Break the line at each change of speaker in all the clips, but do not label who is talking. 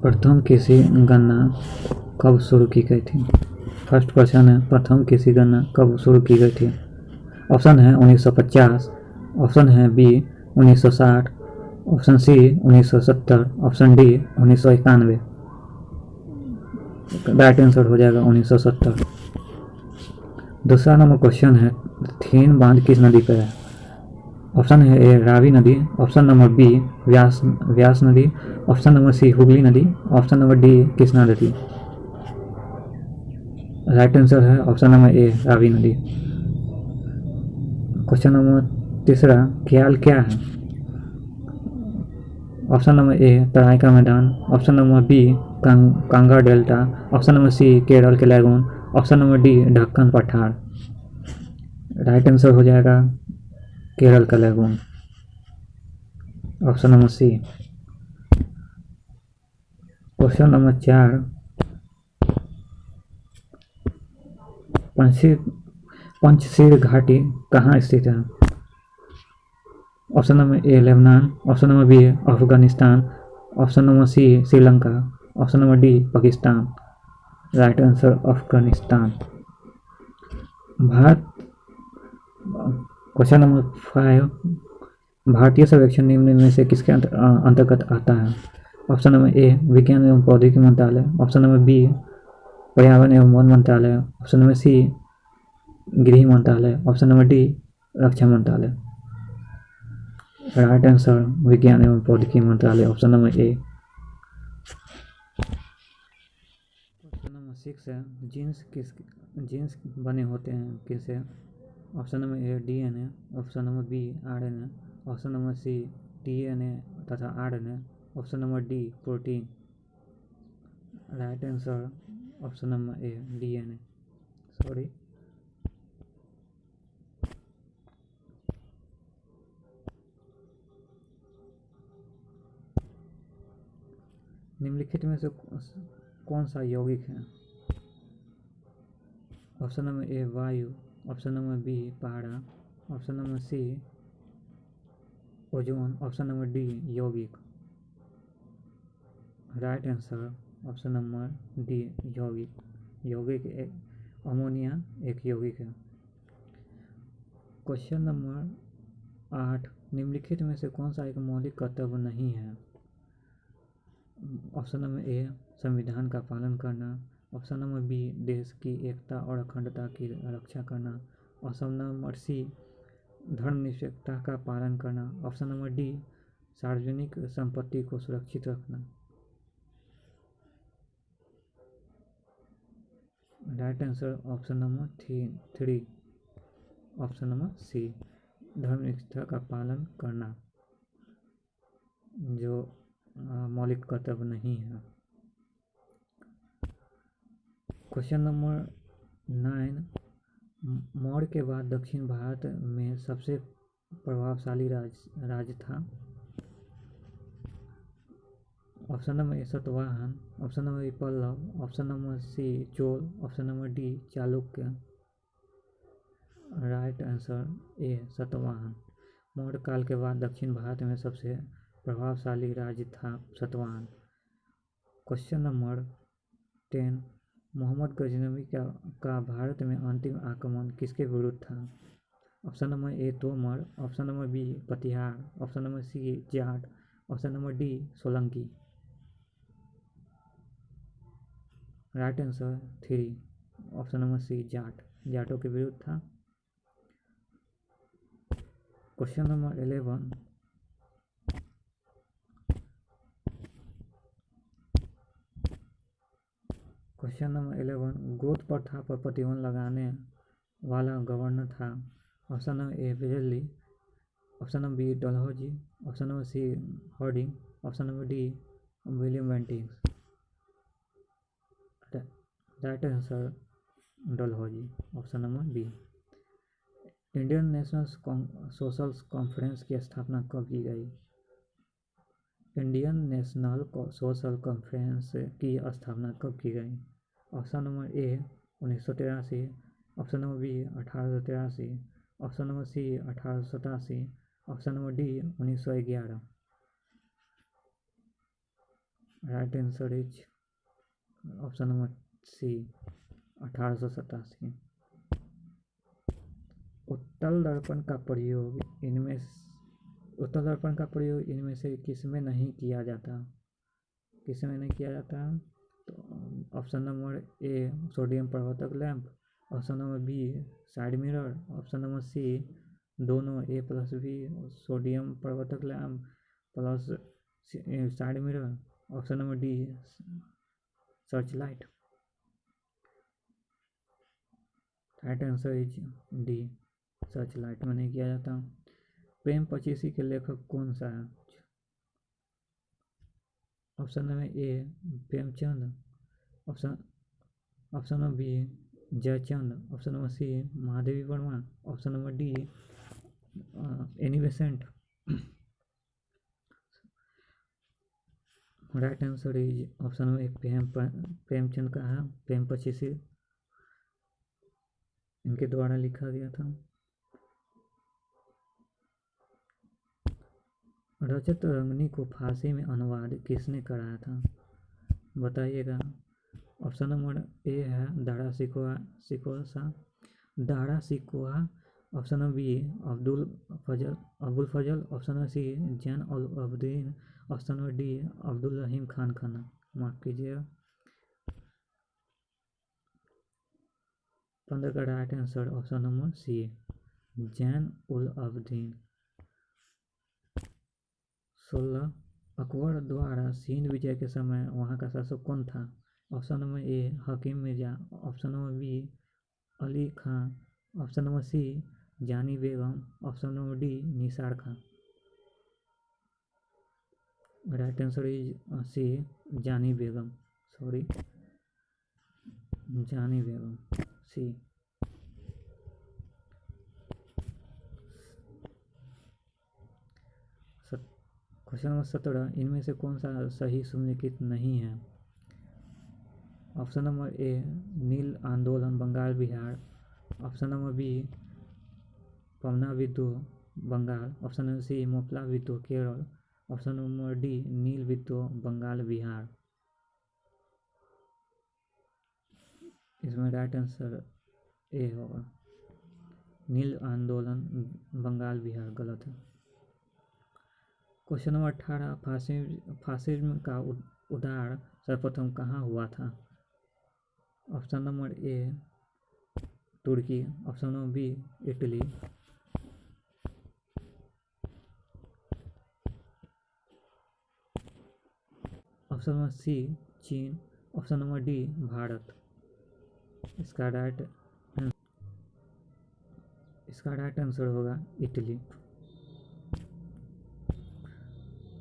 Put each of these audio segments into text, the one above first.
प्रथम कृषि गणना कब शुरू की गई थी? फर्स्ट क्वेश्चन है, प्रथम कृषि गणना कब शुरू की गई थी? ऑप्शन है 1950, ऑप्शन है B 1960, option C 1970, option D 1991। Right answer हो जाएगा 1970। दूसरा नंबर क्वेश्चन है, थेन बांध किस नदी पर है? ऑप्शन है ए रावी नदी, ऑप्शन नंबर बी व्यास नदी, ऑप्शन नंबर सी हुगली नदी, ऑप्शन नंबर डी कृष्णा नदी। राइट आंसर है ऑप्शन नंबर ए रावी नदी। क्वेश्चन नंबर तीसरा, क्याल क्या है? ऑप्शन नंबर ए तराई का मैदान, option number B Ganga delta, option number C Kerala के लैगून, ऑप्शन नंबर डी ढक्कन पठार। राइट आंसर हो जाएगा केरल का lagoon, option number C. Question number 4, Panchsheel घाटी कहाँ स्थित है? Option number A Lebanon, option number B Afghanistan, option number C Sri Lanka, option number D Pakistan. Right answer Afghanistan. Question number 5, भारतीय सर्वेक्षण निम्न में से किसके अंतर्गत आता है? ऑप्शन नंबर ए विज्ञान एवं प्रौद्योगिकी मंत्रालय, ऑप्शन नंबर बी पर्यावरण एवं वन मंत्रालय, ऑप्शन नंबर सी गृह मंत्रालय, ऑप्शन नंबर डी रक्षा मंत्रालय। राइट आंसर विज्ञान एवं प्रौद्योगिकी मंत्रालय, option number A. Question number 6 है, जीन्स बने होते हैं किससे? Option number A DNA, option number B RNA, option number C DNA तथा RNA, option number D protein. Right answer option number A DNA. Sorry. निम्नलिखित में से कौन सा यौगिक है? ऑप्शन नंबर ए वायु, ऑप्शन नंबर बी पारा, option number C ozone, option number D यौगिक। Right answer option number D यौगिक अमोनिया एक यौगिक है। क्वेश्चन नंबर 8, निम्नलिखित में से कौन सा एक मौलिक कर्तव्य नहीं है? ऑप्शन नंबर ए संविधान का पालन करना, ऑप्शन नंबर बी देश की एकता और अखंडता की रक्षा करना, ऑप्शन नंबर सी धर्मनिरपेक्षता का पालन करना, ऑप्शन नंबर डी सार्वजनिक संपत्ति को सुरक्षित रखना। Right answer option number 3, option number C धर्मनिरपेक्षता का पालन करना, जो मौलिक कर्तव्य नहीं है। क्वेश्चन नंबर 9, मौर्य के बाद दक्षिण भारत में सबसे प्रभावशाली राज्य था? Option number A Satavahana, option number B Pallava, option number C Chola, option number D Chalukya. Right answer A Satavahana. Maurya काल के बाद दक्षिण भारत में सबसे प्रभावशाली राज्य था सातवाहन। क्वेश्चन नंबर 10, मोहम्मद गजनवी का भारत में अंतिम आक्रमण किसके विरुद्ध था? Option number A Tomar, option number B Katihar, option number C Jat, option number D Solanki. Right answer 3, option number C जाटों के विरुद्ध था। क्वेश्चन नंबर 11, गोद प्रथा पर प्रतिबंध लगाने वाला गवर्नर था? Option number A Wellesley, option number B Dalhousie, option number C Hardinge, option number D William Bentinck. Right answer Dalhousie, option number B. Indian National Social Conference की स्थापना कब की गई? इंडियन नेशनल सोशल कॉन्फ्रेंस की स्थापना कब की गई? Option number A 1983, option number B 1883, option number C 1887, option number D 1911। Right answer is option number C 1887। उत्तल दर्पण का प्रयोग इनमें से किसमें नहीं किया जाता? किसमें नहीं किया जाता? तो ऑप्शन नंबर ए सोडियम प्रवर्धक lamp, option number B side mirror, option number C दोनों ए प्लस बी सोडियम प्रवर्धक lamp plus side mirror, option number D search light. Right answer is D search light में नहीं किया जाता। प्रेम पचीसी के लेखक कौन सा है? Option number A Premchand, option number B Jaichand, option number C Mahadevi Verma, option number D Annie Besant. Right answer is option number Premchand का है। प्रेम पचीसी इनके द्वारा लिखा गया था। रजत रंगनी को फांसी में अनुवाद किसने कराया था? बताइएगा। ऑप्शन नंबर ए है Dara Shikoh, option number B Abdul Fazal, option number C Zain al Abidin, option number D Abdul Rahim Khan Khana. माफ कीजिएगा। 15 का right answer option number C Zain ul Abidin. 16 Akbar द्वारा सिंध विजय के समय वहाँ का शासक कौन था? Option number A Hakim Mirza, option number B Ali Khan, option number C Jani Begum, option number D Nisar Khan. Right answer is C Jani Begum, जानी बेगम सी। क्वेश्चन नंबर 17 इनमें से कौन सा सही सुमेलित नहीं है? ऑप्शन नंबर ए नील आंदोलन Bengal Bihar, option number B Pabna विद्रोह Bengal, option number C Moplah विद्रोह केरल, ऑप्शन नंबर डी नील विद्रोह बंगाल बिहार। इसमें राइट आंसर ए होगा नील आंदोलन बंगाल बिहार गलत है। क्वेश्चन नंबर 18 फासिज्म का उदार सर्वप्रथम कहाँ हुआ था? ऑप्शन नंबर ए तुर्की, option number B Italy, option number C चीन, ऑप्शन नंबर डी भारत। इसका राइट आंसर होगा इटली।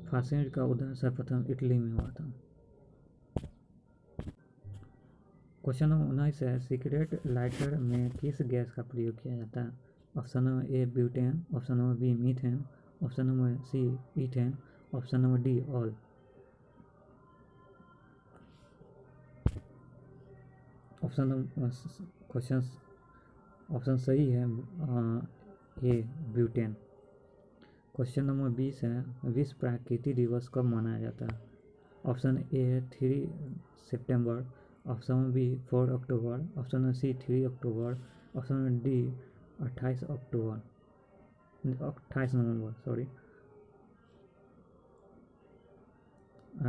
फासिज्म का उदय सर्वप्रथम इटली में हुआ था। क्वेश्चन नंबर 19 है सिगरेट लाइटर में किस गैस का प्रयोग किया जाता है? Option number A butane, option number B methane, option number C ethane, option number D all. Option सही है ए ब्यूटेन। क्वेश्चन नंबर 20 है विश्व प्रकृति दिवस कब मनाया जाता है? ऑप्शन ए 3 सितंबर, ऑप्शन नंबर बी 4 अक्टूबर, ऑप्शन नंबर सी 3 अक्टूबर, ऑप्शन नंबर डी 28 नवंबर।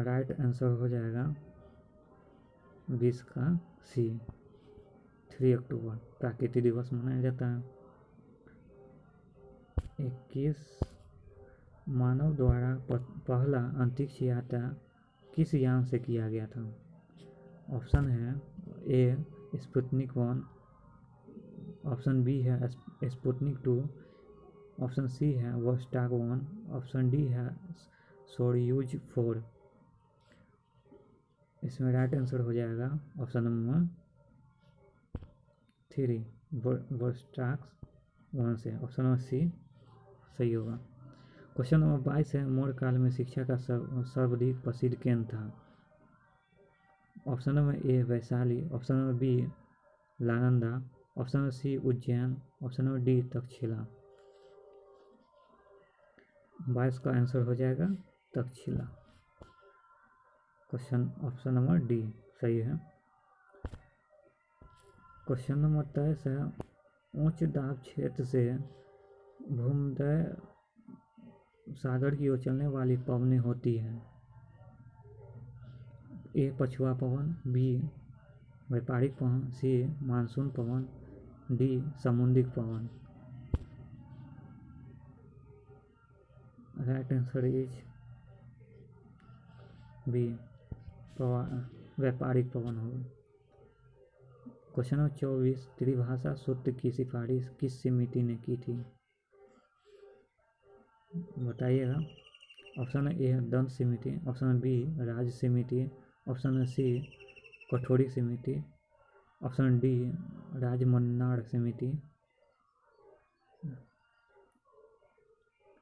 राइट आंसर हो जाएगा 20 का सी 3 अक्टूबर प्रकृति दिवस मनाया जाता है। 21 मानव द्वारा पहला अंतरिक्ष यात्रा किस यान से किया गया था? ऑप्शन है ए स्पुतनिक 1, ऑप्शन बी है स्पुतनिक 2, ऑप्शन सी है वोस्टॉक 1, ऑप्शन डी है सोयुज 4। इसमें राइट आंसर हो जाएगा ऑप्शन नंबर 3 वोस्टॉक 1 से, ऑप्शन नंबर सी सही होगा। क्वेश्चन नंबर 22 है मौर्य काल में शिक्षा का सर्वाधिक प्रसिद्ध केंद्र था? Option number A Vaishali, option number B Nalanda, option number C Ujjain, option number D Takshashila. 22 का आंसर हो जाएगा Takshashila. Question option number D सही है। क्वेश्चन नंबर 23 है उच्च दाब क्षेत्र से भूमध्य सागर की ओर चलने वाली पवनें होती हैं। ए पछुआ पवन, बी व्यापारिक पवन, सी मानसून पवन, डी समुद्रिक पवन। राइट आंसर इज बी व्यापारिक पवन होगा। क्वेश्चन नंबर 24 त्रिभाषा सूत्र की सिफारिश किस समिति ने की थी? बताइएगा। ऑप्शन ए दंत समिति, ऑप्शन बी राज्य समिति, ऑप्शन सी कठोरी समिति, ऑप्शन डी राजमन्नाड़ समिति।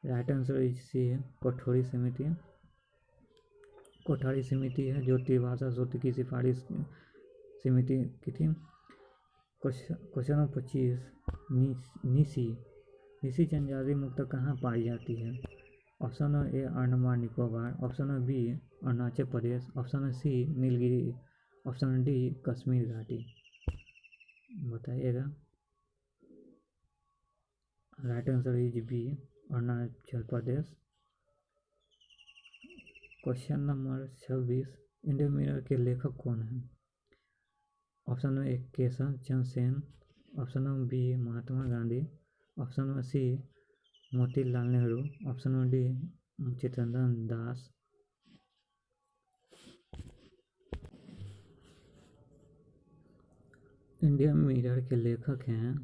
राइट आंसर इज सी कठोरी समिति। कोठारी समिति है जो त्रिभाषा सूत्र की सिफारिश समिति की थी। क्वेश्चन नंबर 25 निसी जनजाति मुख्यतः कहाँ पाई जाती है? Option A Andaman Nicobar, option B Arunachal Pradesh, option C Nilgiri, option D Kashmir घाटी। बताइएगा। Right answer is B Arunachal Pradesh. Question number 26 Indian mirror के लेखक कौन हैं? Option number A Keshav Chandra Sen, option number B Mahatma Gandhi, option number C Motilal Nehru, option number D Chittaranjan Das. Indian mirror के लेखक हैं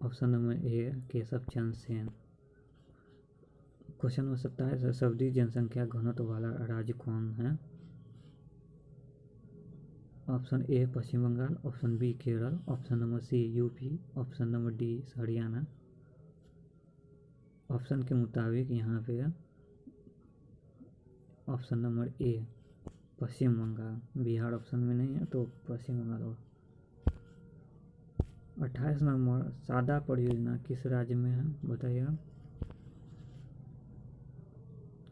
option number A Keshav Chandra Sen. Question number 27 सर्वाधिक जनसंख्या घनत्व वाला राज्य कौन है? Option A Paschim Bengal, option B Kerala, option number C UP, option number D Haryana. Option के मुताबिक यहाँ पे option number A Paschim Bengal, Bihar option में नहीं है तो पश्चिम बंगाल होगा। 28 नंबर सादा परियोजना किस राज्य में है? बताइएगा।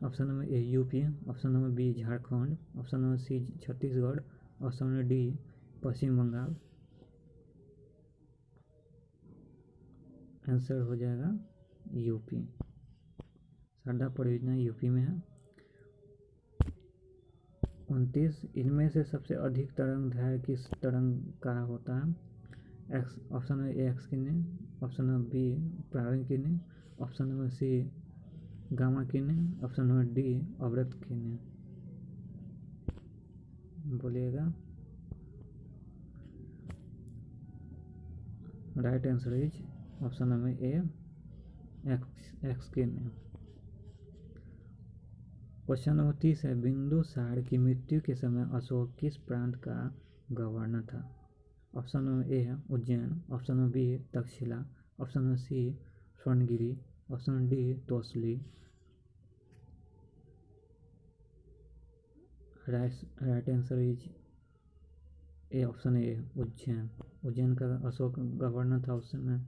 Option number A UP, option number B Jharkhand, option number C Chhattisgarh, option number D Paschim Bengal. Answer हो जाएगा यूपी। सादा परियोजना यूपी में है। 29 इनमें से सबसे अधिक तरंगदैर्घ्य किस तरंग का होता है? एक्स, ऑप्शन नंबर ए एक्स किरणें, ऑप्शन नंबर बी परावर्तन किरणें, ऑप्शन नंबर सी गामा किरणें, ऑप्शन नंबर डी अवरक्त किरणें। बोलिएगा। Right answer is option number A x किरणें। क्वेश्चन नंबर 30 है बिंदुसार की मृत्यु के समय अशोक किस प्रांत का गवर्नर था? Option number A Ujjain, option number B Takshashila, option number C Swarnagiri, option number D Tosali. Right answer is A option A Ujjain. Ujjain का अशोक गवर्नर था उस समय।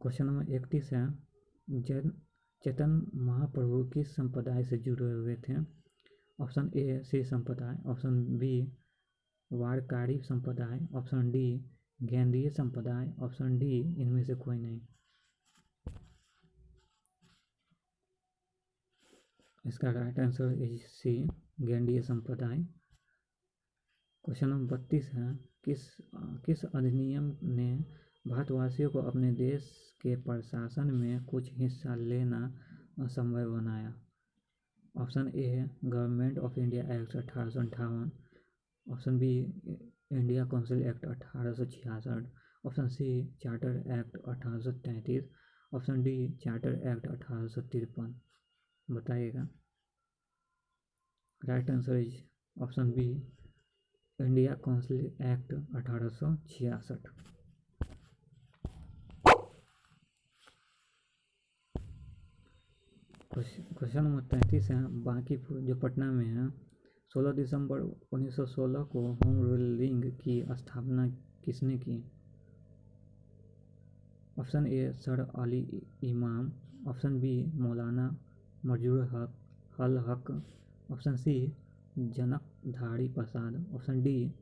क्वेश्चन नंबर 31 है चैतन्य महाप्रभु किस संप्रदाय से जुड़े हुए थे? ऑप्शन ए श्री संप्रदाय, ऑप्शन बी वारकरी संप्रदाय, ऑप्शन डी गैंडीय संप्रदाय, ऑप्शन डी इनमें से कोई नहीं। इसका राइट आंसर इज सी गैंडीय संप्रदाय। क्वेश्चन नंबर 32 है किस अधिनियम ने भारतवासियों को अपने देश के प्रशासन में कुछ हिस्सा लेना असंभव बनाया? Option A government of India act 1858, option B India council act 1866, option C charter act 1833, option D charter act 1853। बताइएगा। Right answer is option B India council act 1866। Question number 33 है बांकीपुर जो पटना में है 16 दिसंबर 1916 को होम रूल लीग की स्थापना किसने की? ऑप्शन ए सर अली इमाम, ऑप्शन बी मौलाना मजरूर अल हक, ऑप्शन सी जनकधारी प्रसाद, ऑप्शन डी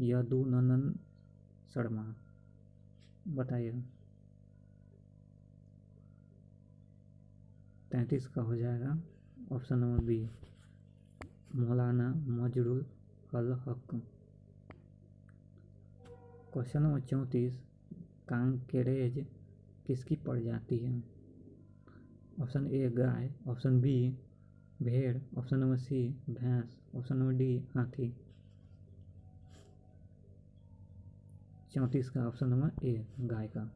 यदुनंदन शर्मा। बताइए। 33 का हो जाएगा ऑप्शन नंबर बी मौलाना मजरूर अल हक। क्वेश्चन नंबर 34, कांकरेज किसकी प्रजाति है? ऑप्शन ए गाय, ऑप्शन बी भेड़, ऑप्शन नंबर सी भैंस, ऑप्शन नंबर डी हाथी। 34 का ऑप्शन नंबर ए गाय का।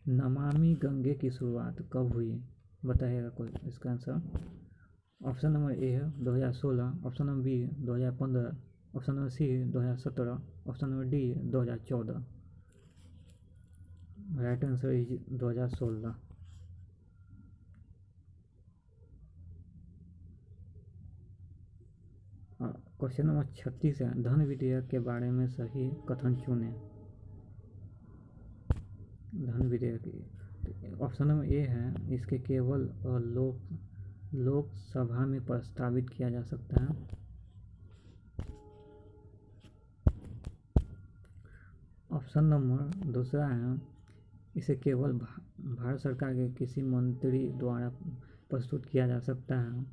नमामि गंगे की शुरुआत कब हुई? बताइएगा कोई इसका answer. Option number A 2016, option number B 2015, option number C 2017, option number D 2014। Right answer is 2016। Question number 36 है, धन विधेयक के बारे में सही कथन चुने। धन विधेयक ऑप्शन नंबर ए है इसके केवल लोकसभा में प्रस्तावित किया जा सकता है। ऑप्शन नंबर दूसरा है इसे केवल भारत सरकार के किसी मंत्री द्वारा प्रस्तुत किया जा सकता है।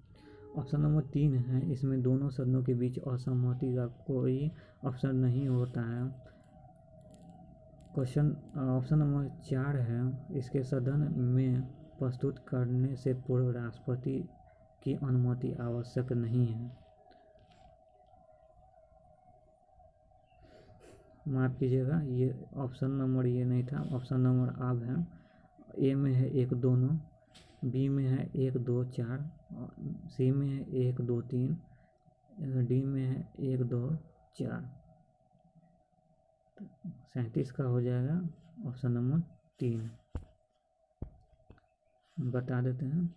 ऑप्शन नंबर 3 है इसमें दोनों सदनों के बीच असहमति का कोई अवसर नहीं होता है। ऑप्शन नंबर 4 है इसके सदन में प्रस्तुत करने से पूर्व राष्ट्रपति की अनुमति आवश्यक नहीं है। माफ़ कीजिएगा, ये ऑप्शन नंबर ये नहीं था, ऑप्शन नंबर अब है। ए में है 1 दोनों, बी में है 1 2 4, सी में है 1 2 3, डी में है 1 2 4। 37 का हो जाएगा ऑप्शन नंबर 3। बता देते हैं।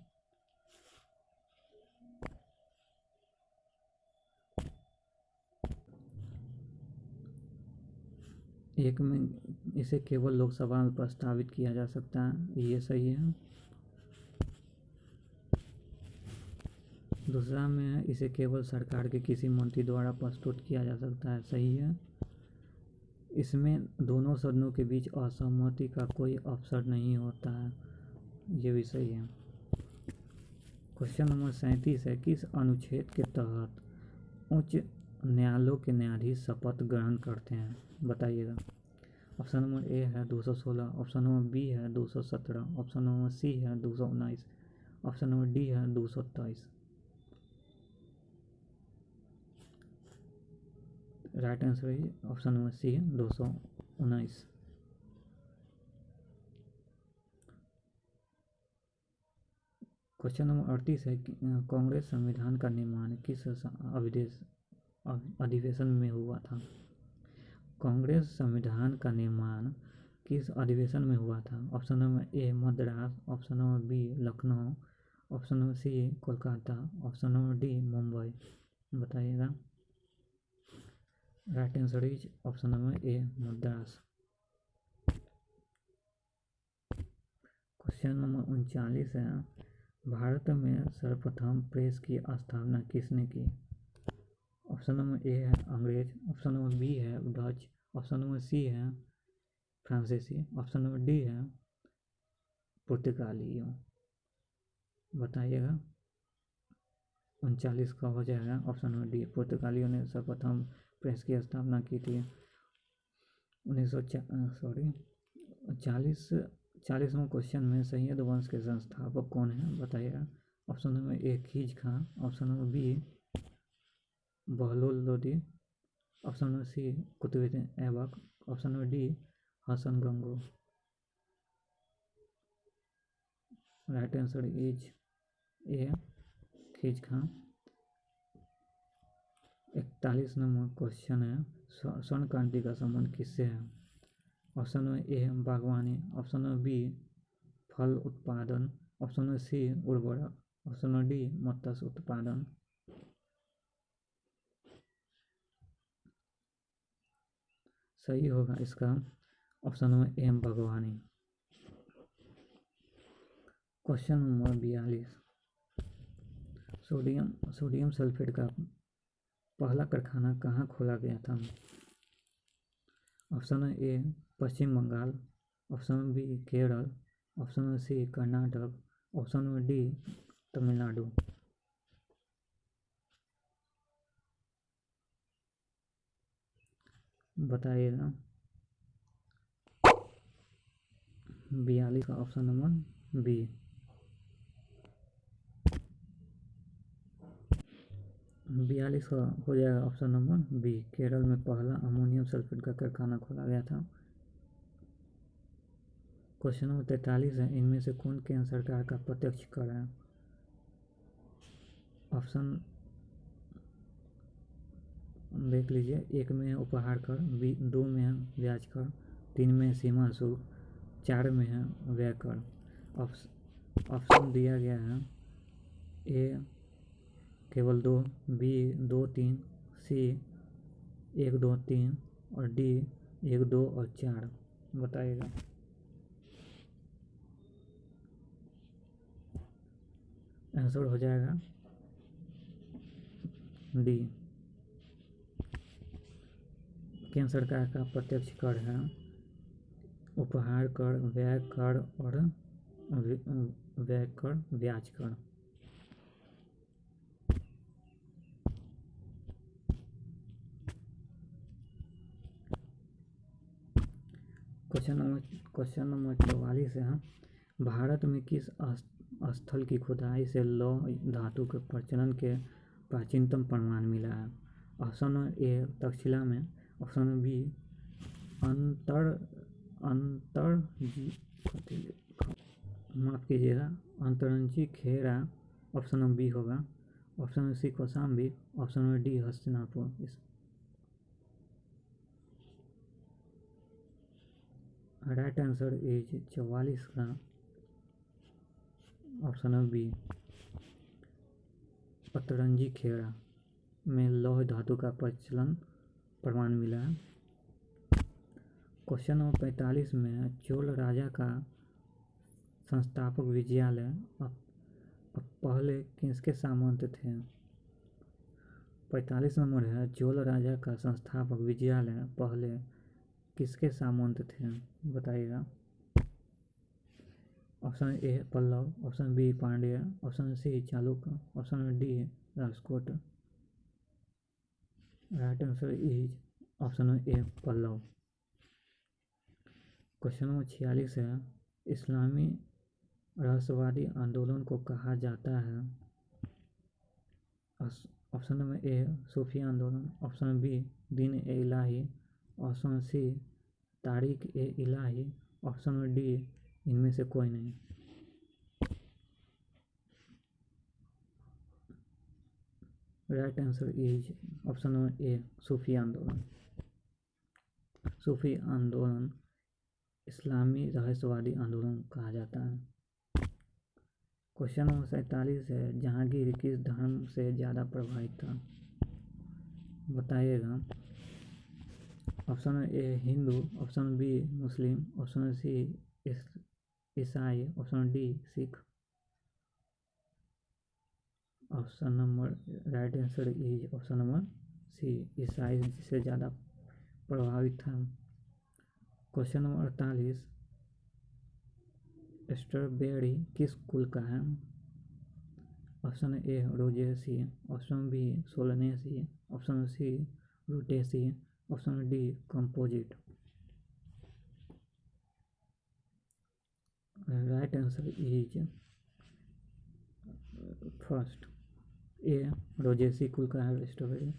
एक में इसे केवल लोकसभा में प्रस्तावित किया जा सकता है, ये सही है। दूसरा में है इसे केवल सरकार के किसी मंत्री द्वारा प्रस्तुत किया जा सकता है, सही है। इसमें दोनों सदनों के बीच असहमति का कोई अवसर नहीं होता है, ये भी सही है। क्वेश्चन नंबर 37 है किस अनुच्छेद के तहत उच्च न्यायालयों के न्यायाधीश शपथ ग्रहण करते हैं? बताइएगा। ऑप्शन नंबर ए है 216, ऑप्शन नंबर बी है 217, ऑप्शन नंबर सी है 219, ऑप्शन नंबर डी है 223। राइट आंसर है ऑप्शन नंबर सी है 219। क्वेश्चन नंबर 38 है कांग्रेस संविधान का निर्माण किस अधिवेशन में हुआ था? कांग्रेस संविधान का निर्माण किस अधिवेशन में हुआ था? Option number A Madras, option number B Lucknow, option number C Kolkata, option number D Mumbai. बताइएगा। Right answer is option number A Madras. Question number 39 है भारत में सर्वप्रथम प्रेस की स्थापना किसने की? ऑप्शन नंबर ए है अंग्रेज, ऑप्शन नंबर बी है डच, ऑप्शन नंबर सी है फ्रांसीसी, ऑप्शन नंबर डी है पुर्तगालियों। बताइएगा। 39 का हो जाएगा ऑप्शन नंबर डी, पुर्तगालियों ने सर्वप्रथम प्रेस की स्थापना की थी 40वां क्वेश्चन में सैयद वंश के संस्थापक कौन है? बताइएगा। Option number A Khizr Khan, option number B Bahlol Lodi, option number C Qutbuddin Aibak, option number D Hasan Gangu. Right answer is A Khizr Khan. 41 number question है स्वर्ण क्रांति का संबंध किससे है? ऑप्शन नंबर ए बागवानी, ऑप्शन नंबर बी फल उत्पादन, ऑप्शन नंबर सी उर्वरक, ऑप्शन नंबर डी मत्स्य उत्पादन। सही होगा इसका ऑप्शन नंबर एम भगवानी। क्वेश्चन नंबर 42, सोडियम सल्फेट का पहला कारखाना कहाँ खोला गया था? Option A Paschim Bengal, option B Kerala, option C Karnataka, option number D Tamil Nadu. बताइएगा। 42 का ऑप्शन नंबर बी। 42 का हो जाएगा ऑप्शन नंबर बी। केरल में पहला अमोनियम सल्फेट का कारखाना खोला गया था। क्वेश्चन नंबर 43 है, इनमें से कौन केंद्र सरकार का प्रत्यक्ष कर है? ऑप्शन देख लीजिए, एक में है उपहार कर, दो में है ब्याज कर, तीन में है सीमा शुल्क, चार में है व्यय कर। ऑप्शन दिया गया है ए केवल 2, बी 2 3, सी 1 2 3 और डी 1 2 और 4। बताइएगा। आंसर हो जाएगा डी। केंद्र सरकार का प्रत्यक्ष कर है उपहार कर, व्यय कर और व्यय कर, ब्याज कर। क्वेश्चन नंबर 44 है, भारत में किस स्थल की खुदाई से लौह धातु के प्रचलन के प्राचीनतम प्रमाण मिला है? ऑप्शन ए तक्षशिला में, ऑप्शन बी माफ़ कीजिएगा Antaranji Khera, option number B होगा। Option C Kaushambi, option number D Hastinapur. Right answer is 44 का option number B. Atranji Khera में लौह धातु का प्रचलन प्रमाण मिला है। क्वेश्चन नंबर 45 में चोल राजा का संस्थापक विजयालय पहले किसके सामंत थे? 45 नंबर है, चोल राजा का संस्थापक विजयालय पहले किसके सामंत थे? बताइएगा। Option A Pallava, option B Pandya, option C Chalukya, option D Rajkot. Right answer is option A Pallava. Question number 46 है, इस्लामी रहस्यवादी आंदोलन को कहा जाता है? ऑप्शन नंबर ए सूफी आंदोलन, ऑप्शन बी दीन ए इलाही, ऑप्शन सी तारीख ए इलाही, ऑप्शन डी इनमें से कोई नहीं। Right answer is option number A सूफी आंदोलन। सूफी आंदोलन इस्लामी रहस्यवादी आंदोलन कहा जाता है। क्वेश्चन नंबर 47 है, जहांगीर किस धर्म से ज़्यादा प्रभावित था? बताइएगा। Option A Hindu, option B Muslim, option C ईसाई, option D Sikh. Option number right answer is option number C, ईसाई से ज़्यादा प्रभावित था। क्वेश्चन नंबर 48, स्ट्रॉबेरी किस कुल का है? Option A Rosaceae, option B Solanaceae, option C Rutaceae, option D composite. Right answer is first A Rosaceae कुल का है स्ट्रॉबेरी।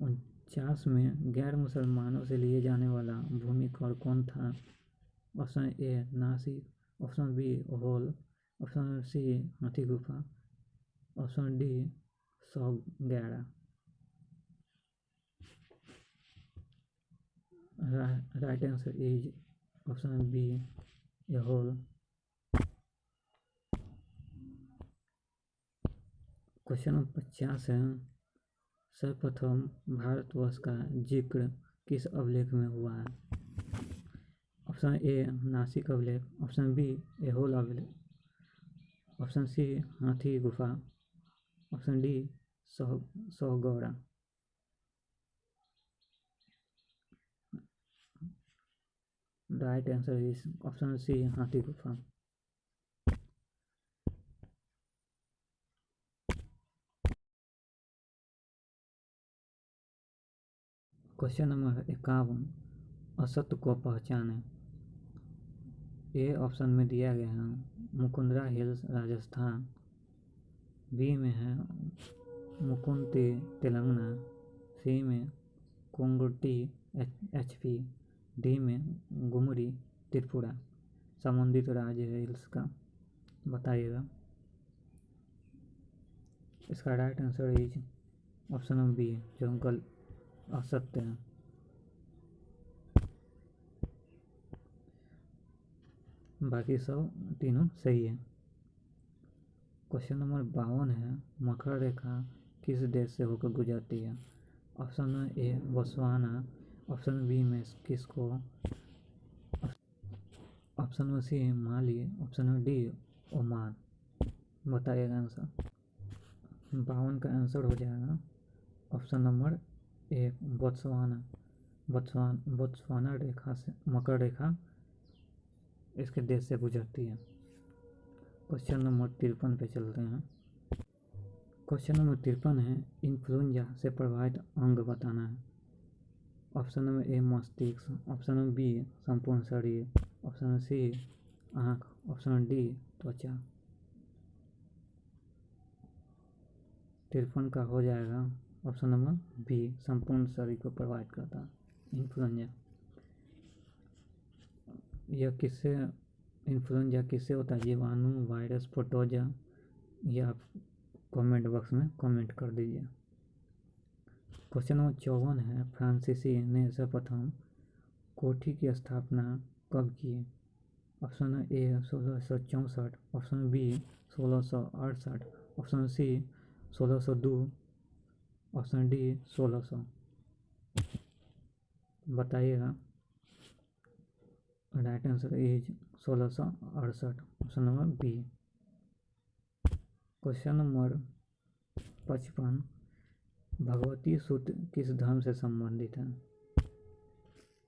49 में गैर मुसलमानों से लिए जाने वाला भूमि कर कौन था? Option A Nashik, option B होल, option C Hathi Gufa, option D 111। Right answer is option B होल। क्वेश्चन नंबर 50 है, सर्वप्रथम भारतवर्ष का जिक्र किस अभिलेख में हुआ है? ऑप्शन ए नासिक अभिलेख, ऑप्शन बी ऐहोल अभिलेख, option C Hathi Gufa, option D Sohgaura. Right answer is option C Hathi Gufa. Question number 51, असत्य को पहचाने। ए ऑप्शन में दिया गया है मुकुंदरा हिल्स राजस्थान, बी में है मुकुंती तेलंगाना, सी में कुंगुटी HP, डी में गुमरी त्रिपुरा। संबंधित राज्य है हिल्स का, बताइएगा। इसका right answer is option number B, जो असत्य है। बाकी सब तीनों सही है। क्वेश्चन नंबर 52 है, मकर रेखा किस देश से होकर गुजरती है? Option A Botswana, option B Mexico, option C Mali, option D Oman. बताइएगा आंसर। 52 का आंसर हो जाएगा option number A Botswana. Botswana रेखा से, मकर रेखा इसके देश से गुजरती है। क्वेश्चन नंबर 53 पे चलते हैं। क्वेश्चन नंबर 53 है, इन्फ्लुएंजा से प्रभावित अंग बताना है। ऑप्शन नंबर ए मस्तिष्क, ऑप्शन नंबर बी संपूर्ण शरीर, ऑप्शन सी आँख, ऑप्शन डी त्वचा। 53 का हो जाएगा ऑप्शन नंबर बी, संपूर्ण शरीर को प्रभावित करता है इन्फ्लुएंजा। यह किससे, इन्फ्लुएंजा किससे होता है? जीवाणु, वायरस, प्रोटोजोआ? यह आप कमेंट बॉक्स में कमेंट कर दीजिए। क्वेश्चन नंबर 54 है, फ्रांसीसी ने सर्वप्रथम कोठी की स्थापना कब की? Option A 1664, option B 1668, option C 1602, option D 1600। बताइएगा। Right answer is 1668, option number B. Question number 55, Bhagavati Sutra किस धर्म से संबंधित है?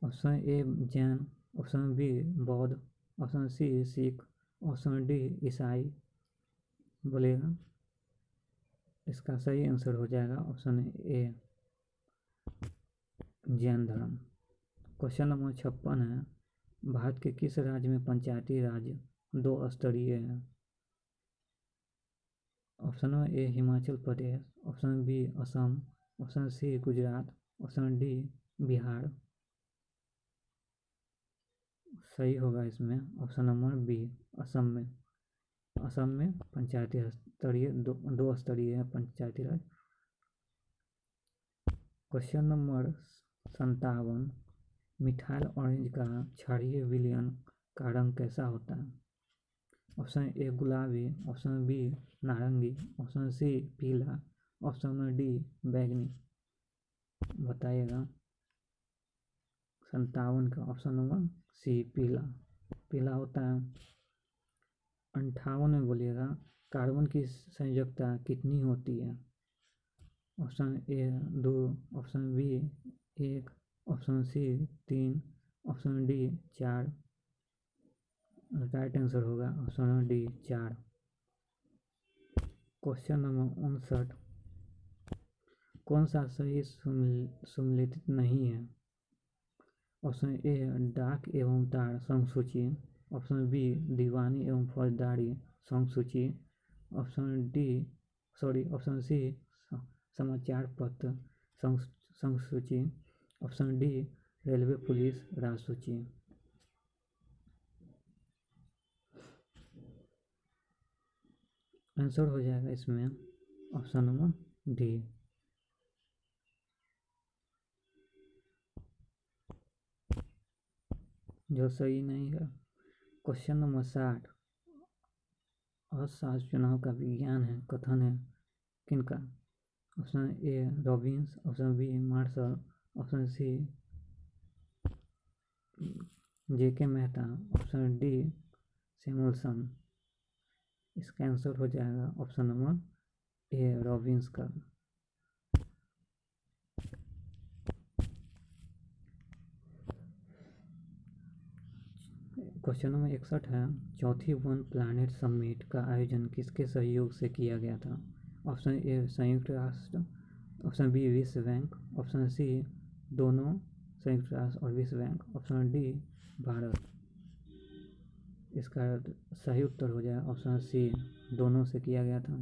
Option A Jain, option B बौद्ध, option C Sikh, option D ईसाई। बोलिएगा। इसका सही आंसर हो जाएगा ऑप्शन ए जैन धर्म। क्वेश्चन नंबर 56 है, भारत के किस राज्य में पंचायती राज 2 स्तरीय है? Option A Himachal Pradesh, option B Assam, option C Gujarat, option D Bihar. सही होगा इसमें ऑप्शन नंबर बी, असम में। असम में पंचायती स्तरीय 2 स्तरीय है पंचायती राज। क्वेश्चन नंबर 57, मिठाइल ऑरेंज का क्षारीय विलयन का रंग कैसा होता है? ऑप्शन ए गुलाबी, ऑप्शन बी नारंगी, ऑप्शन सी पीला, ऑप्शन डी बैंगनी। बताइएगा। 57 का ऑप्शन नंबर सी पीला, पीला होता है। 58 में बोलिएगा, कार्बन की संयोजकता कितनी होती है? Option A 2, option B 1, option C 3, option D 4। Right answer होगा ऑप्शन डी 4। क्वेश्चन नंबर 59, कौन सा सही सम्मिलित नहीं है? ऑप्शन ए डाक एवं तार संसूची, ऑप्शन बी दीवानी एवं फौजदारी संसूची, ऑप्शन सी समाचार पत्र संसूची, ऑप्शन डी रेलवे पुलिस राजसूची। आंसर हो जाएगा इसमें ऑप्शन नंबर डी। जो सही नहीं है। क्वेश्चन नंबर 60, अशास्त्र चुनाव का विज्ञान है, कथन है किनका? Option A Robbins, option B Marshall, option C JK Mehta, option D Samuelson. इसका आंसर हो जाएगा option number A Robinson. Question number 61 है, चौथी वन प्लैनेट समिट का आयोजन किसके सहयोग से किया गया था? ऑप्शन ए संयुक्त राष्ट्र, ऑप्शन बी विश्व बैंक, ऑप्शन सी दोनों संयुक्त राष्ट्र और विश्व बैंक, ऑप्शन डी भारत। इसका सही उत्तर हो जाए ऑप्शन सी दोनों से किया गया था।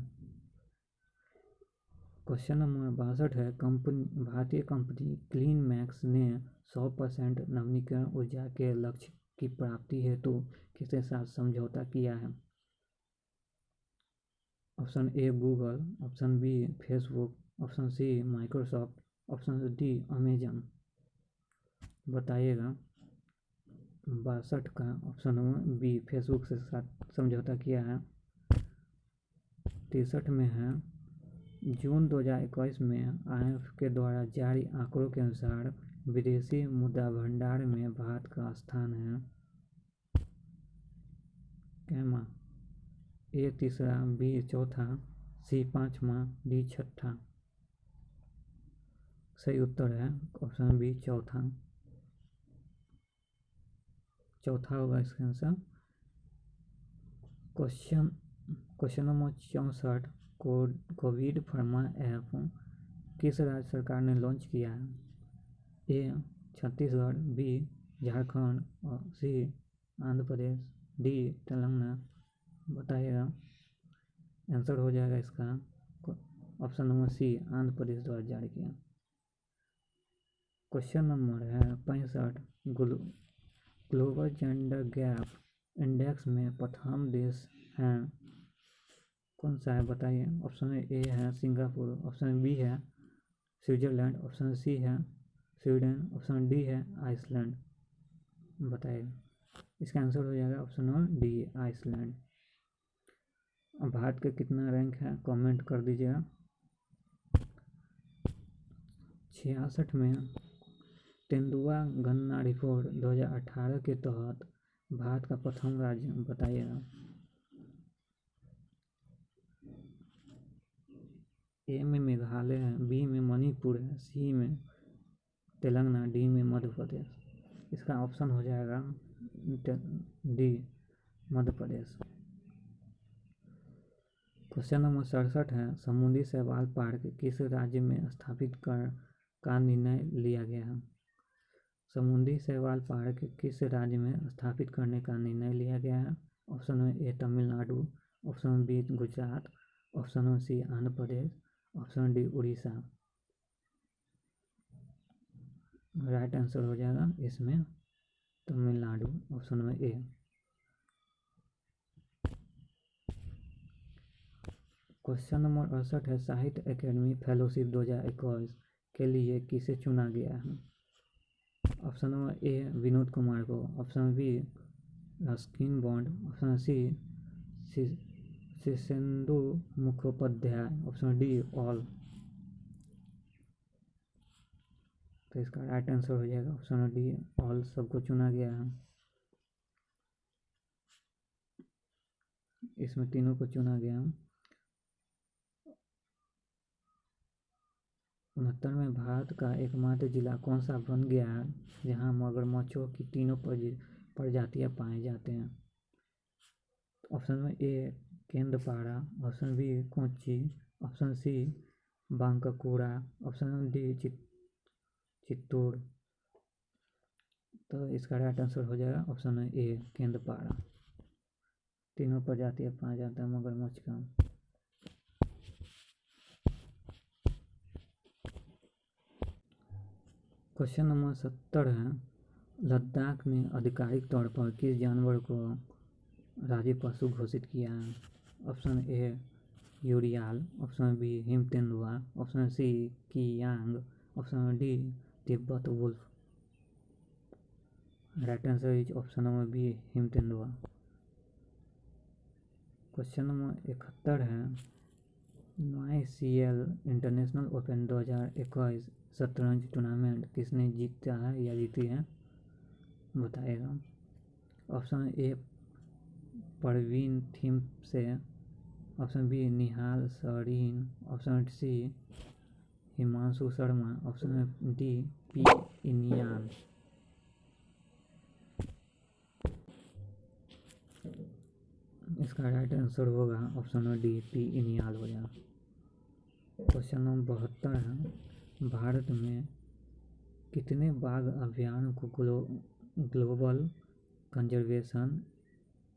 क्वेश्चन नंबर 62 है, भारतीय कंपनी क्लीन मैक्स ने 100% नवीनीकरण ऊर्जा के लक्ष्य की प्राप्ति हेतु किसके साथ समझौता किया है? Option A Google, option B Facebook, option C Microsoft, option D Amazon. बताइएगा। 62 का ऑप्शन नंबर बी फेसबुक से साथ समझौता किया है। 63 में है, जून 2021 में IMF के द्वारा जारी आंकड़ों के अनुसार विदेशी मुद्रा भंडार में भारत का स्थान है कैमा? ए तीसरा, बी चौथा, सी पाँचवा, डी छठा। सही उत्तर है ऑप्शन बी चौथा होगा इसका आंसर। क्वेश्चन नंबर 64, कोविड फर्मा ऐप किस राज्य सरकार ने लॉन्च किया है? ए छत्तीसगढ़, बी झारखंड और सी आंध्र प्रदेश, डी तेलंगाना। बताइएगा। आंसर हो जाएगा इसका ऑप्शन नंबर सी आंध्र प्रदेश द्वारा जारी किया। क्वेश्चन नंबर है 65, ग्लोबल जेंडर गैप इंडेक्स में प्रथम देश है कौन सा है? बताइए। ऑप्शन ए है सिंगापुर, ऑप्शन बी है स्विट्जरलैंड, ऑप्शन सी है स्वीडन, ऑप्शन डी है आइसलैंड। बताइए। इसका आंसर हो जाएगा ऑप्शन नंबर डी आइसलैंड। अब भारत का कितना रैंक है कमेंट कर दीजिएगा। 66 में तेंदुआ गन्ना रिपोर्ट 2018 के तहत भारत का प्रथम राज्य बताइएगा। ए में मेघालय है, बी में मणिपुर है, सी में तेलंगाना, डी में मध्य प्रदेश। इसका ऑप्शन हो जाएगा D Madhya Pradesh. Question number 67 है, समुद्री शैवाल पार्क किस राज्य में स्थापित का निर्णय लिया गया है? समुद्री शैवाल पार्क किस राज्य में स्थापित करने का निर्णय लिया गया है? Option A Tamil Nadu, option B Gujarat, option C Andhra Pradesh, option D Orissa. Right answer हो जाएगा इसमें Tamil Nadu, option number A. Question number 68 है, साहित्य अकेडमी फेलोशिप 2021 के लिए किसे चुना गया है? Option number A Vinod Kumar को, option B Ruskin Bond, option C Shirshendu Mukhopadhyay, option D all. तो इसका राइट आंसर हो जाएगा ऑप्शन डी ऑल, सबको चुना गया है। इसमें तीनों को चुना गया है। 69 में भारत का एकमात्र जिला कौन सा बन गया है जहां मगरमच्छों की तीनों प्रजातियां पाए जाते हैं? ऑप्शन में A Kendrapara, option B Kochi, option C Bankakuda, option D Chittoor. तो इसका राइट आंसर हो जाएगा ऑप्शन ए केंद्रपाड़ा। तीनों प्रजातियां पाया जाता है मगरमच्छ का। क्वेश्चन नंबर 70 है, लद्दाख ने आधिकारिक तौर पर किस जानवर को राज्य पशु घोषित किया है? Option A urial, option B हिम तेंदुआ, option C kiang, option D Tibet wolf. Right answer is option number B हिम तेंदुआ। क्वेश्चन नंबर 71 है, YCL इंटरनेशनल ओपन 2021 शतरंज टूर्नामेंट किसने जीता है या जीती है? बताइएगा। Option A Praveen Thipsay, option B Nihal Sarin, option C Himanshu Sharma, option D P Iniyan. इसका राइट आंसर होगा ऑप्शन डी पी इनियाल हो जाएगा। क्वेश्चन नंबर 72 है, भारत में कितने बाघ अभ्यारण्य को ग्लोबल कंजर्वेशन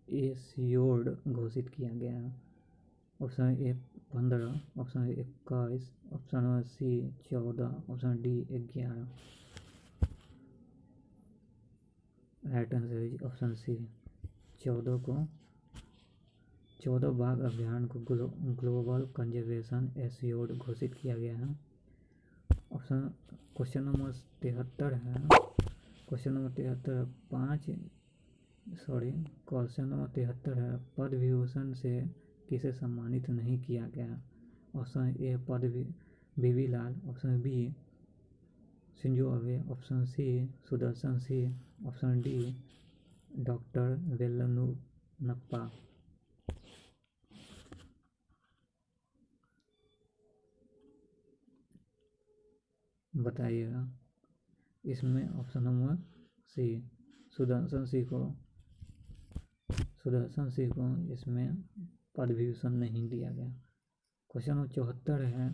एश्योर्ड घोषित किया गया है? Option A 15, option 21, option C 14, option D 11। Right answer is option C 14 बाघ अभ्यारण्य को ग्लोबल कंजर्वेशन एश्योर्ड घोषित किया गया है। ऑप्शन क्वेश्चन नंबर 73 है, क्वेश्चन नंबर 73 है, पद्म विभूषण से किसे सम्मानित नहीं किया गया? Option A Padma B B Lal, option B Shinzo Abe, option C Sudarshan Singh, option D doctor Velnuppa. बताइएगा। इसमें option number C Sudarshan Singh को इसमें पद्म विभूषण नहीं दिया गया। क्वेश्चन नंबर 74 है,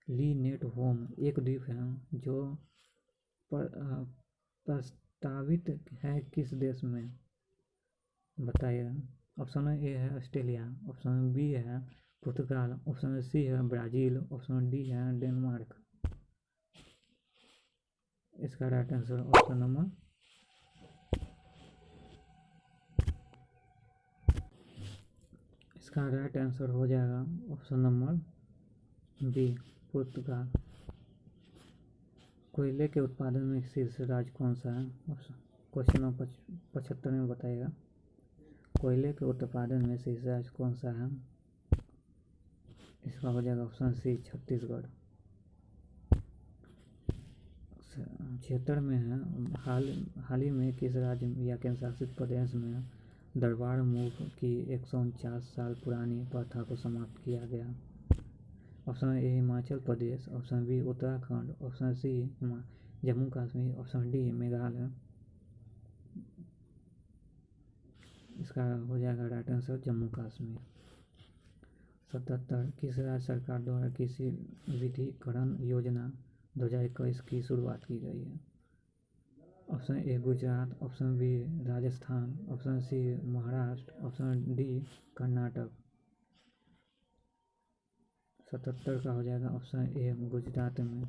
ली नेट होम एक द्वीप है जो प्रस्तावित है किस देश में? बताइए। ऑप्शन ए है ऑस्ट्रेलिया, ऑप्शन बी है पुर्तगाल, ऑप्शन सी है ब्राज़ील, ऑप्शन डी है डेनमार्क। इसका राइट आंसर ऑप्शन नंबर इसका राइट आंसर हो जाएगा ऑप्शन नंबर बी पुर्तगाल। कोयले के उत्पादन में शीर्ष राज्य कौन सा है? क्वेश्चन नंबर 75 में बताइएगा। कोयले के उत्पादन में शीर्ष राज्य कौन सा है? इसका हो जाएगा ऑप्शन सी छत्तीसगढ़। 76 में है, हाल ही में किस राज्य या केंद्र शासित प्रदेश में दरबार मूव की 149 साल पुरानी प्रथा को समाप्त किया गया? Option A Himachal Pradesh, option B Uttarakhand, option C Jammu Kashmir, option D Meghalaya. इसका हो जाएगा राइट आंसर जम्मू कश्मीर। 77 किस राज्य सरकार द्वारा कृषि विविधीकरण योजना 2021 की शुरुआत की गई है? Option A Gujarat, option B Rajasthan, option C Maharashtra, option D Karnataka. 77 का हो जाएगा ऑप्शन ए गुजरात में।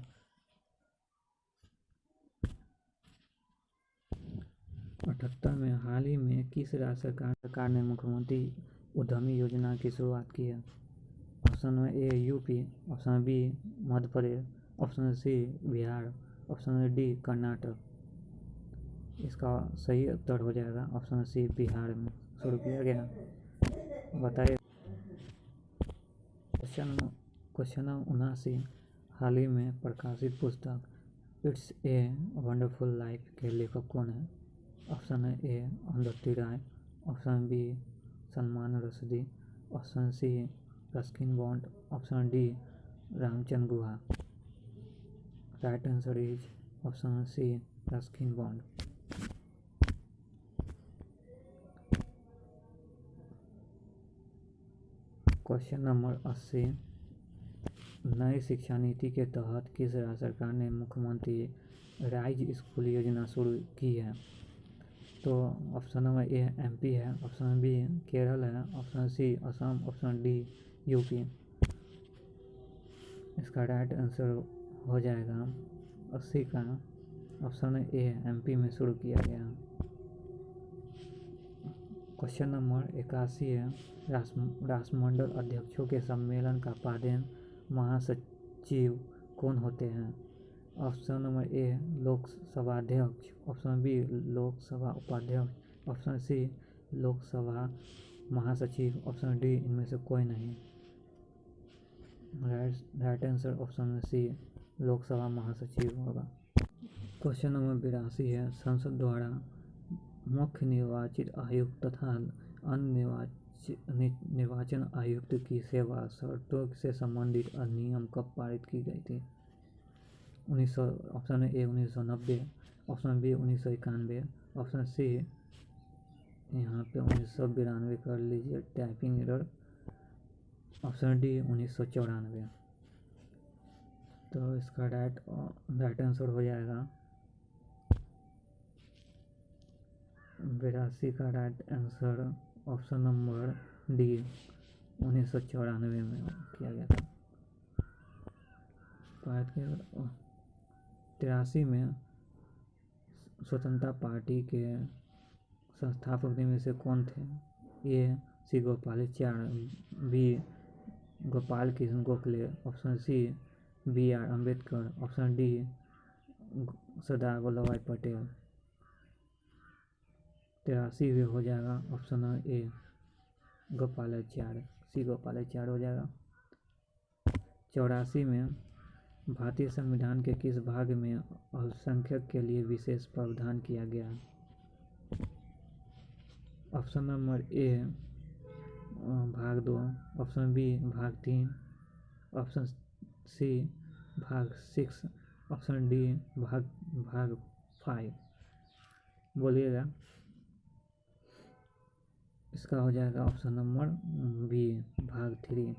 78 में हाल ही में किस राज्य सरकार ने मुख्यमंत्री उद्यमी योजना की शुरुआत की है? Option A UP, option B Madhya Pradesh, option C Bihar, option D Karnataka. इसका सही उत्तर हो जाएगा ऑप्शन सी बिहार में शुरू किया गया। बताइए। क्वेश्चन 79 हाल ही में प्रकाशित पुस्तक इट्स ए वंडरफुल लाइफ के लेखक कौन है? Option A Arundhati Roy, option B Salman Rushdie, option C Ruskin Bond, option D Ramachandra Guha. Right answer is option C Ruskin Bond. Question number 80 नई शिक्षा नीति के तहत किस राज्य सरकार ने मुख्यमंत्री राइज स्कूल योजना शुरू की है? तो ऑप्शन नंबर ए एमपी है, ऑप्शन बी केरल है, option C Assam, option D UP. इसका राइट आंसर हो जाएगा 80 का ऑप्शन ए एमपी में शुरू किया गया। क्वेश्चन नंबर 81 है, राष्ट्रमंडल अध्यक्षों के सम्मेलन का पादेन महासचिव कौन होते हैं? ऑप्शन नंबर ए लोकसभाध्यक्ष, ऑप्शन बी लोकसभा उपाध्यक्ष, ऑप्शन सी लोकसभा महासचिव, ऑप्शन डी इनमें से कोई नहीं। Right answer option C Lok Sabha महासचिव होगा। क्वेश्चन नंबर 82 है, संसद द्वारा मुख्य निर्वाचित आयुक्त तथा अन्य निर्वाचन आयुक्त की सेवा शर्तों से संबंधित अधिनियम कब पारित की गई थी? 1900। Option A 1990, option B 1991, option C यहाँ पे 1992 कर लीजिए, टाइपिंग एरर, ऑप्शन डी 1994। तो इसका राइट आंसर हो जाएगा 82 का right answer option number D 1994 में किया गया था। 83 में स्वतंत्रता पार्टी के संस्थापक में से कौन थे? A C Gopalachari, B Gopal Krishna Gokhale, option C B R Ambedkar, option D Sardar Vallabh Bhai Patel. 83 भी हो जाएगा option A Gopalachari, C Gopalachari हो जाएगा। 84 में भारतीय संविधान के किस भाग में अल्पसंख्यक के लिए विशेष प्रावधान किया गया? ऑप्शन नंबर ए भाग 2, ऑप्शन बी भाग 3, ऑप्शन सी भाग 6, ऑप्शन डी भाग 5। बोलिएगा। इसका हो जाएगा ऑप्शन नंबर बी भाग 3।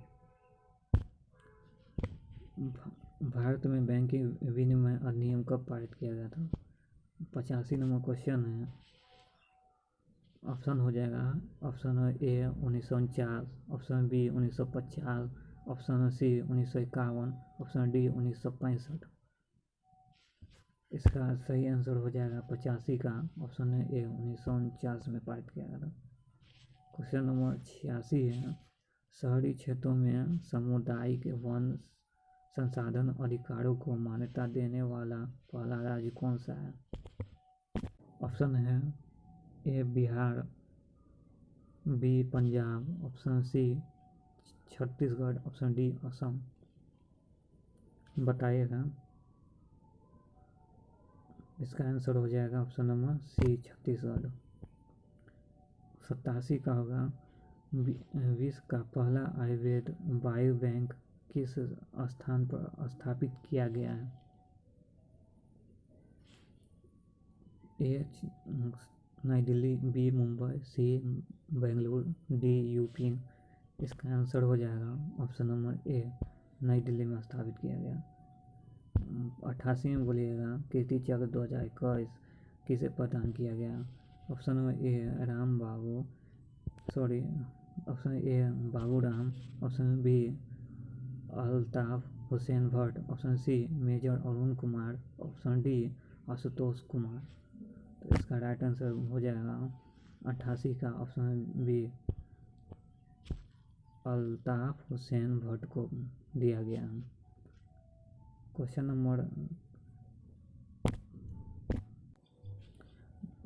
भारत में बैंकिंग विनिमय अधिनियम कब पारित किया गया था? 85 नंबर क्वेश्चन है। ऑप्शन हो जाएगा option A 1949, option B 1950, option C 1951, option D 1965। इसका सही आंसर हो जाएगा 85 का ऑप्शन ए 1949 में पारित किया गया था। क्वेश्चन नंबर 86 है। शहरी क्षेत्रों में सामुदायिक वन संसाधन अधिकारों को मान्यता देने वाला पहला राज्य कौन सा है? ऑप्शन है A Bihar, B Punjab, option C Chhattisgarh, option D Assam. बताइएगा। इसका आंसर हो जाएगा ऑप्शन नंबर सी छत्तीसगढ़। 87 का होगा। विश्व का पहला आयुर्वेद बायो बैंक किस स्थान पर स्थापित किया गया है? ए नई दिल्ली, बी मुंबई, सी बेंगलुरु, डी यूपी। इसका आंसर हो जाएगा ऑप्शन नंबर ए नई दिल्ली में स्थापित किया गया। 88 में बोलिएगा कीर्ति चक्र 2021 किसे प्रदान किया गया? Option number A Ram Babu, sorry, option A Babu Ram, option B Altaf Hussain Bhatt, option C major Arun Kumar, option D Ashutosh Kumar. तो इसका राइट आंसर हो जाएगा 88 का ऑप्शन बी अल्ताफ हुसैन भट्ट को दिया गया। क्वेश्चन नंबर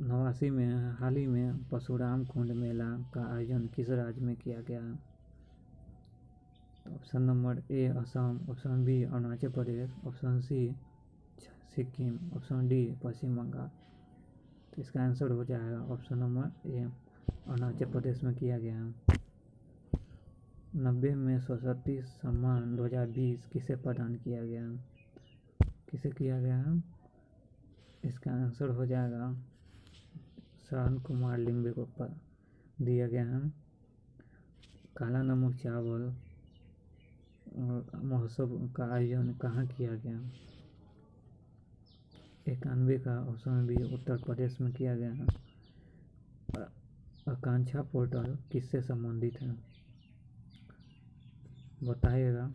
89 में हाल ही में परशुराम कुंड मेला का आयोजन किस राज्य में किया गया? Option number A Assam, option B Arunachal Pradesh, option C Sikkim, option D Paschim Bangal. तो इसका आंसर हो जाएगा option number A Arunachal Pradesh में किया गया। 90 में सरस्वती सम्मान 2020 किसे प्रदान किया गया? किसे किया गया? इसका आंसर हो जाएगा शरण कुमार लिंबे को दिया गया है। काला नमक चावल महोत्सव का आयोजन कहाँ किया गया? 91 का ऑप्शन बी उत्तर प्रदेश में किया गया है। आकांक्षा पोर्टल किससे संबंधित है? बताइएगा।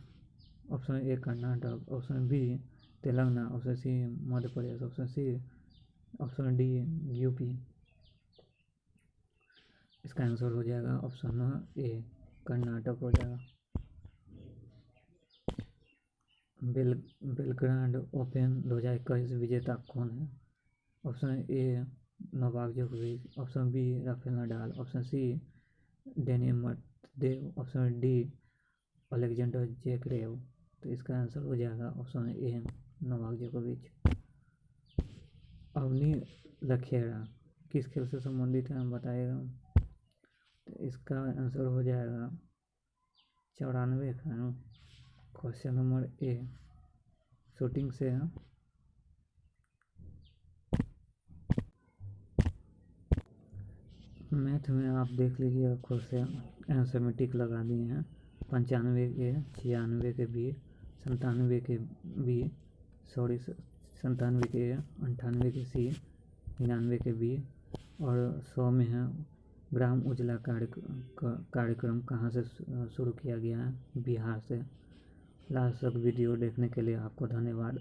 Option A Karnataka, option B Telangana, option C Madhya Pradesh, option C, option D UP. इसका आंसर हो जाएगा ऑप्शन ए कर्नाटक हो जाएगा। बेलग्राड ओपन 2021 विजेता कौन है? ऑप्शन ए नोवाक जोकोविच, option B Rafael Nadal, option C Daniil Medvedev, option D Alexander Zverev. तो इसका आंसर हो जाएगा ऑप्शन ए नोवाक जोकोविच। अवनी लखेड़ा किस खेल से संबंधित है बताइएगा। तो इसका आंसर हो जाएगा 94 का। क्वेश्चन नंबर ए शूटिंग से है। मैथ में आप देख लीजिए, खुद से एंसमेटिक लगा दिए हैं। 95 के, 96 के बी, 97 के बी, 97 के ए, 98 के सी, 99 के बी और 100 में है ग्राम उजाला कार्यक्रम कहाँ से शुरू किया गया है? बिहार से। लास्ट तक वीडियो देखने के लिए आपको धन्यवाद।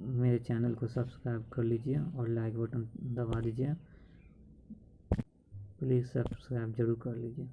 मेरे चैनल को सब्सक्राइब कर लीजिए और लाइक बटन दबा दीजिए। प्लीज़ सब्सक्राइब जरूर कर लीजिए।